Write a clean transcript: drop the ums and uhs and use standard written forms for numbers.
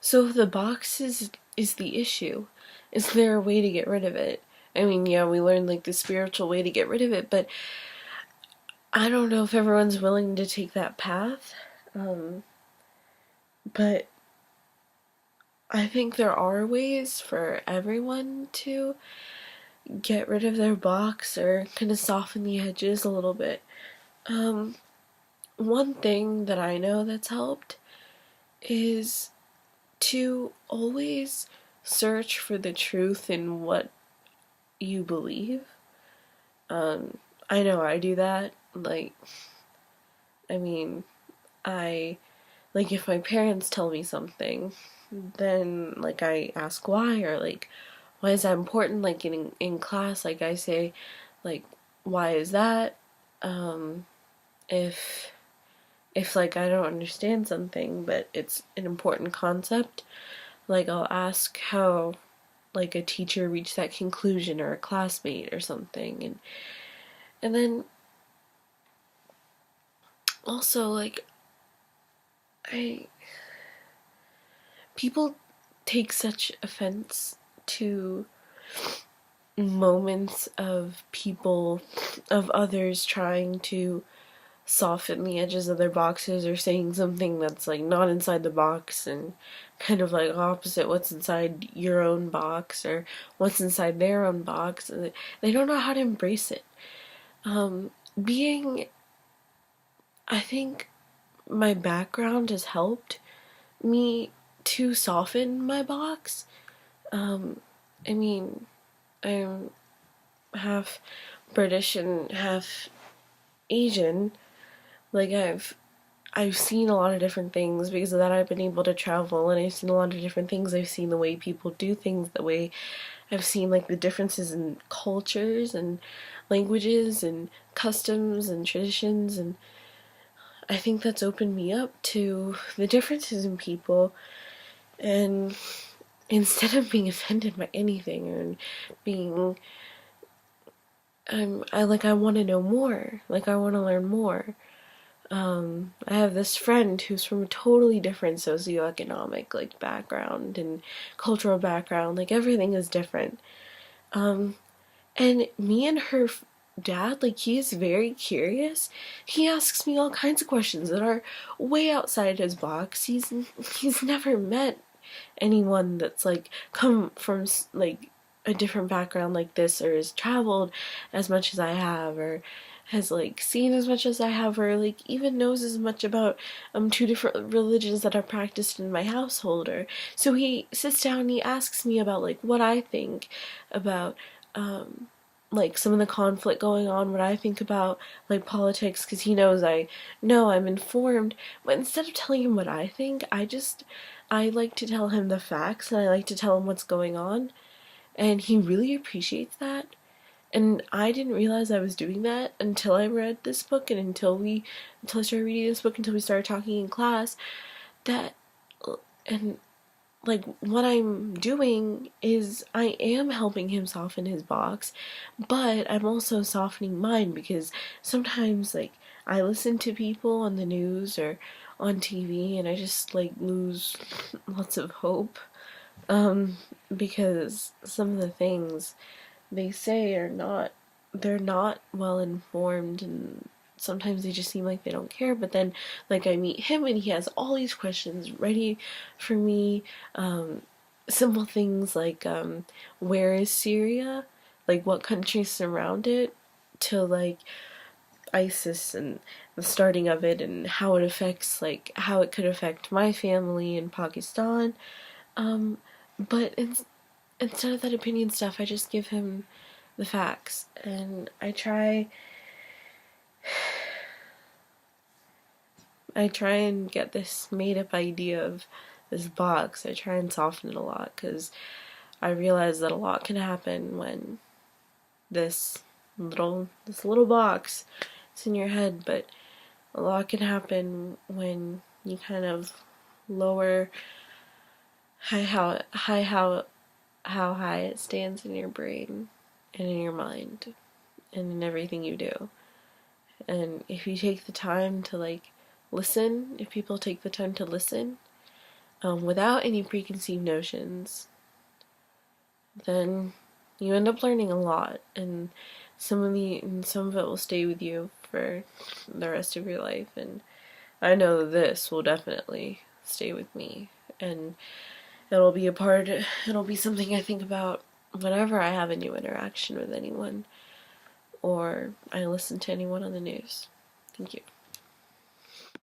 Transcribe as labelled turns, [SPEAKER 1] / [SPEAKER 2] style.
[SPEAKER 1] So if the box is the issue, is there a way to get rid of it? I mean, yeah, we learned like the spiritual way to get rid of it, but I don't know if everyone's willing to take that path. But I think there are ways for everyone to get rid of their box or kind of soften the edges a little bit. One thing that I know that's helped is to always search for the truth in what you believe. I know I do that. Like, I mean, I, like, if my parents tell me something, then, like, I ask why, or, like, why is that important? Like, in class, like, I say, like, why is that? Um, if, like, I don't understand something, but it's an important concept, like, I'll ask how, like, a teacher reached that conclusion, or a classmate, or something, and then also, like, I people take such offense to moments of others trying to soften the edges of their boxes or saying something that's like not inside the box and kind of like opposite what's inside your own box or what's inside their own box. They don't know how to embrace it. Being, I think my background has helped me to soften my box. I mean, I'm half British and half Asian. Like I've seen a lot of different things. Because of that I've been able to travel, and I've seen a lot of different things. I've seen the way people do things, the way I've seen like the differences in cultures and languages and customs and traditions, and I think that's opened me up to the differences in people. And instead of being offended by anything or being I want to know more. Like, I want to learn more. I have this friend who's from a totally different socioeconomic, like, background and cultural background. Like, everything is different. And me and her dad, like, he is very curious. He asks me all kinds of questions that are way outside his box. He's never met anyone that's like come from like a different background like this, or has traveled as much as I have, or has like seen as much as I have, or like even knows as much about two different religions that are practiced in my household. Or so he sits down and he asks me about like what I think about like some of the conflict going on, what I think about like politics, because he knows I know I'm informed. But instead of telling him what I think, I like to tell him the facts, and I like to tell him what's going on, and he really appreciates that. And I didn't realize I was doing that until I read this book, and until I started reading this book, until we started talking in class. That and like what I'm doing is I am helping him soften his box, but I'm also softening mine, because sometimes like I listen to people on the news or on TV and I just like lose lots of hope, because some of the things they say are not they're not well informed, and sometimes they just seem like they don't care. But then like I meet him and he has all these questions ready for me. Simple things like where is Syria, like what countries surround it, to like ISIS and the starting of it, and how it affects, like how it could affect my family in Pakistan. But instead of that opinion stuff, I just give him the facts, and I try and get this made up idea of this box. I try and soften it a lot, because I realize that a lot can happen when this little box is in your head, but a lot can happen when you kind of lower how high it stands in your brain and in your mind and in everything you do. And if you take the time to like listen, if people take the time to listen, without any preconceived notions, then you end up learning a lot, and some of it will stay with you for the rest of your life. And I know that this will definitely stay with me, and it'll be something I think about whenever I have a new interaction with anyone or I listen to anyone on the news. Thank you.